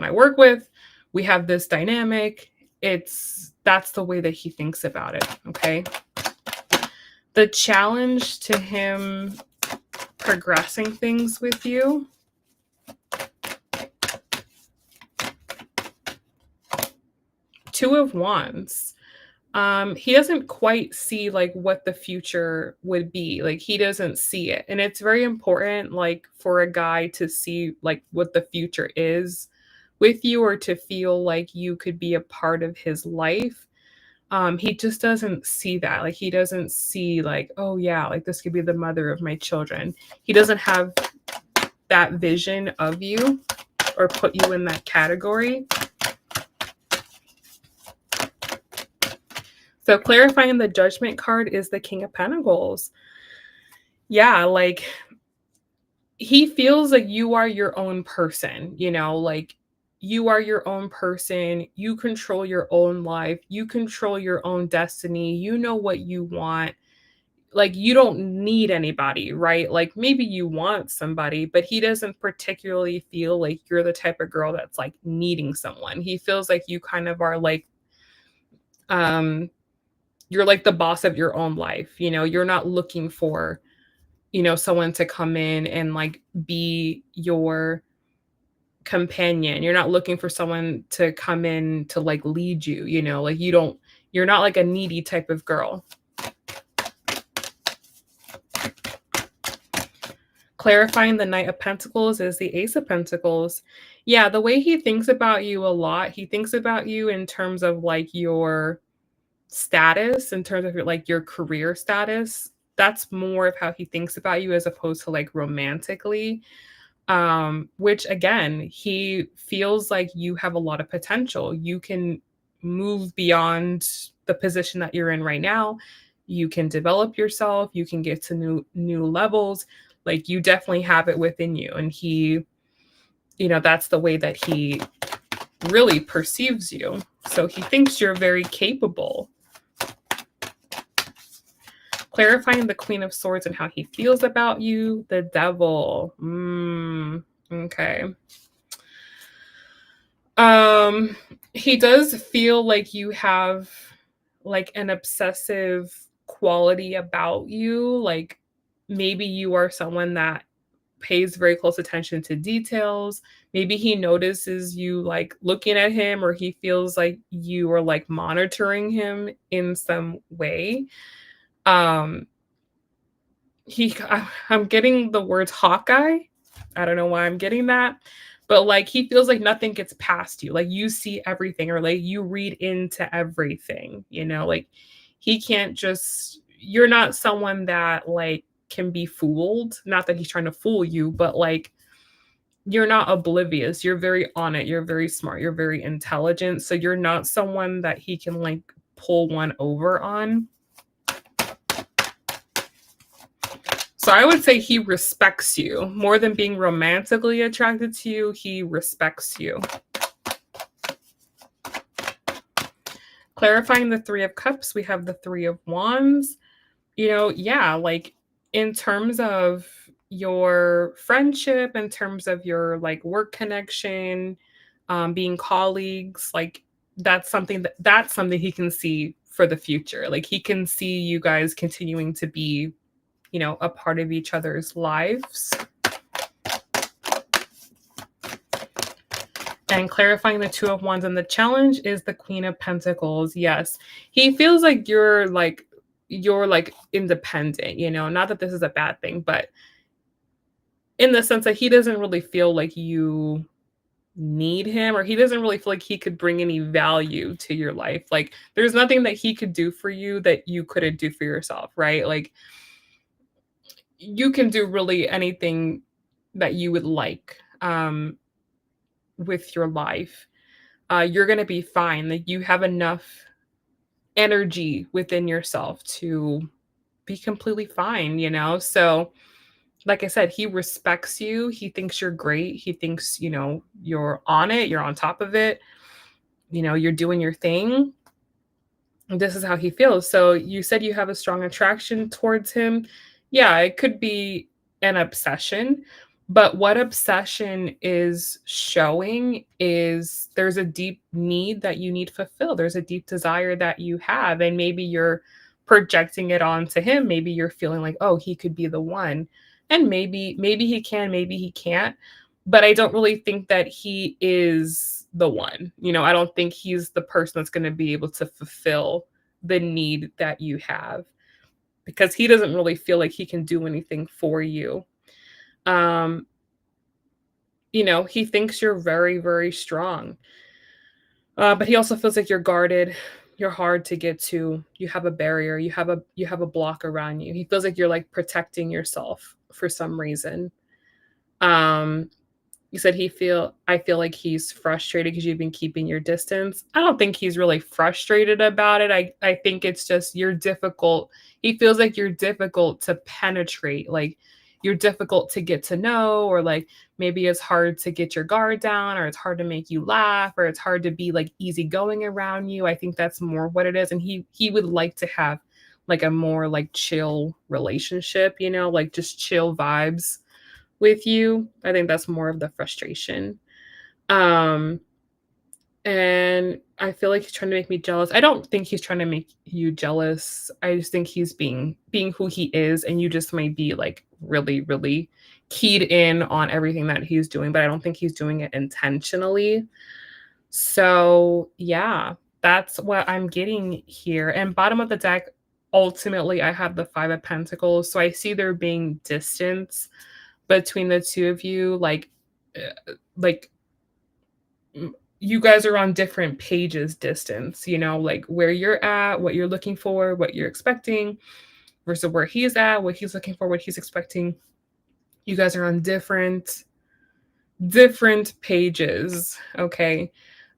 I work with. We have this dynamic. That's the way that he thinks about it. Okay. The challenge to him progressing things with you Two of Wands. He doesn't quite see like what the future would be. Like he doesn't see it. And it's very important like for a guy to see like what the future is with you or to feel like you could be a part of his life. He just doesn't see that. Like he doesn't see like, oh yeah, like this could be the mother of my children. He doesn't have that vision of you or put you in that category. So clarifying the Judgment card is the King of Pentacles. Yeah, like he feels like you are your own person, you know, like you are your own person. You control your own life. You control your own destiny. You know what you want. Like you don't need anybody, right? Like maybe you want somebody, but he doesn't particularly feel like you're the type of girl that's like needing someone. He feels like you kind of are like um you're like the boss of your own life. You know, you're not looking for, you know, someone to come in and like be your companion. You're not looking for someone to come in to like lead you, you know, like you're not like a needy type of girl. Clarifying the Knight of Pentacles is the Ace of Pentacles. Yeah, the way he thinks about you a lot, he thinks about you in terms of like your status, in terms of your like your career status. That's more of how he thinks about you as opposed to like romantically. Which again, he feels like you have a lot of potential. You can move beyond the position that you're in right now. You can develop yourself, you can get to new levels. Like you definitely have it within you. And he, you know, that's the way that he really perceives you. So he thinks you're very capable. Clarifying the Queen of Swords and how he feels about you, the Devil. Okay. He does feel like you have like an obsessive quality about you. Like maybe you are someone that pays very close attention to details. Maybe he notices you like looking at him, or he feels like you are like monitoring him in some way. Um I'm getting the words Hawkeye. I don't know why I'm getting that, but like he feels like nothing gets past you. Like you see everything, or like you read into everything, you know, like he can't just, you're not someone that like can be fooled. Not that he's trying to fool you, but like you're not oblivious. You're very on it. You're very smart. You're very intelligent. So you're not someone that he can like pull one over on. So I would say he respects you more than being romantically attracted to you. He respects you. Clarifying the Three of Cups, we have the Three of Wands. You know, yeah, like in terms of your friendship, in terms of your like work connection, being colleagues, like that's something he can see for the future. Like he can see you guys continuing to be, you know, a part of each other's lives. And clarifying the Two of Wands and the challenge is the Queen of Pentacles. Yes, he feels like you're like independent, you know, not that this is a bad thing, but in the sense that he doesn't really feel like you need him, or he doesn't really feel like he could bring any value to your life. Like there's nothing that he could do for you that you couldn't do for yourself, right? Like you can do really anything that you would like with your life. You're going to be fine. Like you have enough energy within yourself to be completely fine, you know? So, like I said, he respects you. He thinks you're great. He thinks, you know, you're on it, you're on top of it, you know, you're doing your thing. This is how he feels. So you said you have a strong attraction towards him. Yeah, it could be an obsession, but what obsession is showing is there's a deep need that you need fulfilled. There's a deep desire that you have, and maybe you're projecting it onto him. Maybe you're feeling like, oh, he could be the one. And maybe he can, maybe he can't. But I don't really think that he is the one. I don't think he's the person that's going to be able to fulfill the need that you have, because he doesn't really feel like he can do anything for you. Um, he thinks you're very, very strong. But he also feels like you're guarded, you're hard to get to, you have a barrier, you have a block around you. He feels like you're like protecting yourself for some reason. Um, you said I feel like he's frustrated because you've been keeping your distance. I don't think he's really frustrated about it. I think it's just you're difficult. He feels like you're difficult to penetrate. Like you're difficult to get to know, or like maybe it's hard to get your guard down, or it's hard to make you laugh, or it's hard to be like easygoing around you. I think that's more what it is. And he would like to have like a more like chill relationship, like just chill vibes with you. I think that's more of the frustration. Um, and I feel like he's trying to make me jealous. I don't think he's trying to make you jealous. I just think he's being who he is, and you just might be like really, really keyed in on everything that he's doing, but I don't think he's doing it intentionally. So yeah, that's what I'm getting here. And bottom of the deck, ultimately, I have the Five of Pentacles. So I see there being distance between the two of you, like you guys are on different pages distance, like where you're at, what you're looking for, what you're expecting, versus where he's at, what he's looking for, what he's expecting. You guys are on different pages. Okay.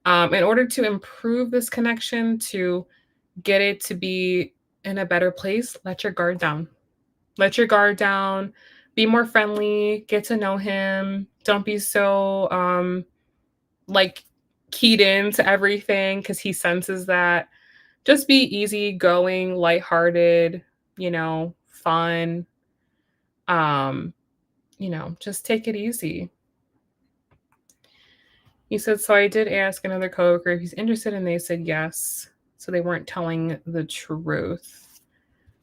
In order to improve this connection, to get it to be in a better place, let your guard down. Let your guard down. Be more friendly. Get to know him. Don't be so like keyed into everything, because he senses that. Just be easygoing, lighthearted, fun. Um, just take it easy. He said, so I did ask another coworker if he's interested, and they said yes. So they weren't telling the truth.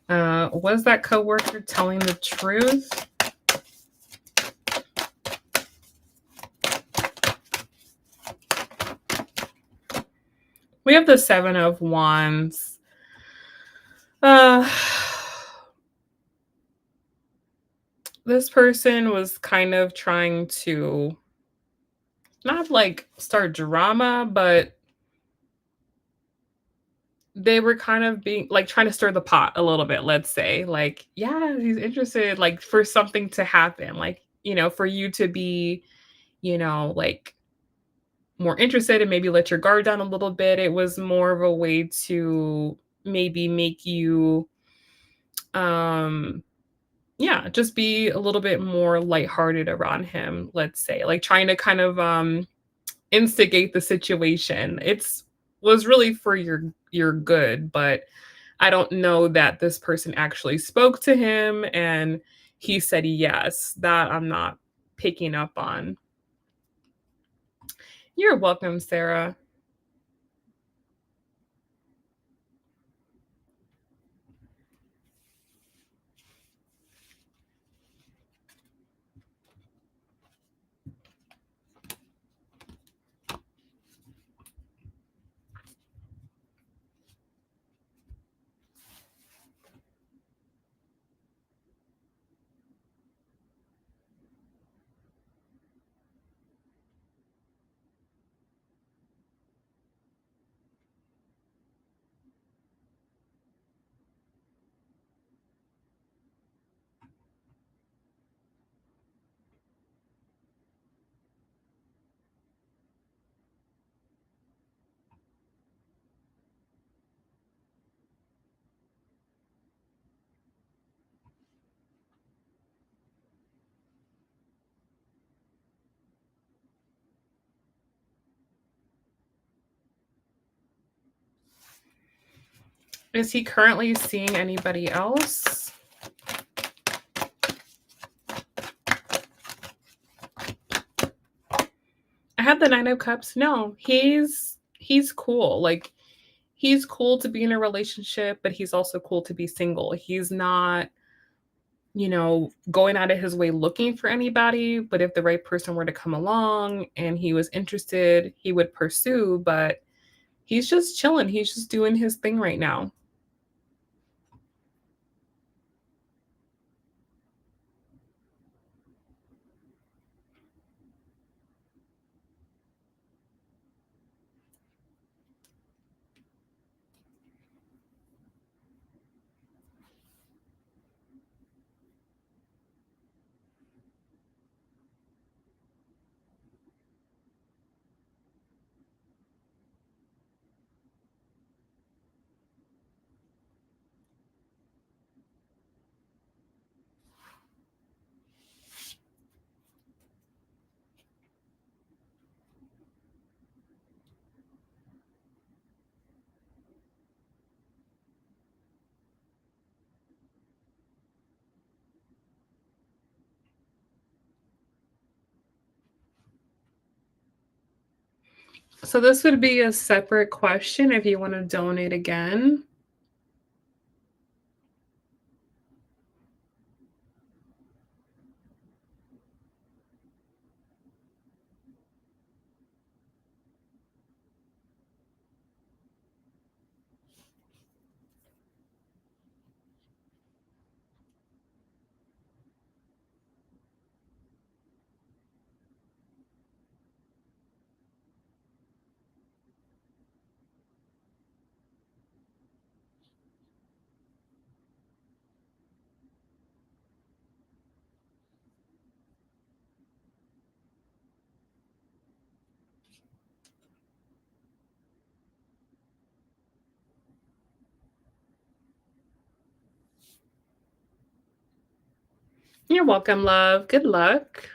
Was that coworker telling the truth? We have the Seven of Wands. This person was kind of trying to not like start drama, but they were kind of being like trying to stir the pot a little bit, let's say. Like, yeah, he's interested, like for something to happen, like, for you to be, like more interested and maybe let your guard down a little bit. It was more of a way to maybe make you, yeah, just be a little bit more lighthearted around him, let's say, like trying to kind of instigate the situation. It's was really for your good, but I don't know that this person actually spoke to him and he said yes. That I'm not picking up on. You're welcome, Sarah. Is he currently seeing anybody else? I have the Nine of Cups. No, he's cool. Like he's cool to be in a relationship, but he's also cool to be single. He's not going out of his way looking for anybody, but if the right person were to come along and he was interested, he would pursue, but he's just chilling. He's just doing his thing right now. So this would be a separate question if you want to donate again. You're welcome, love. Good luck.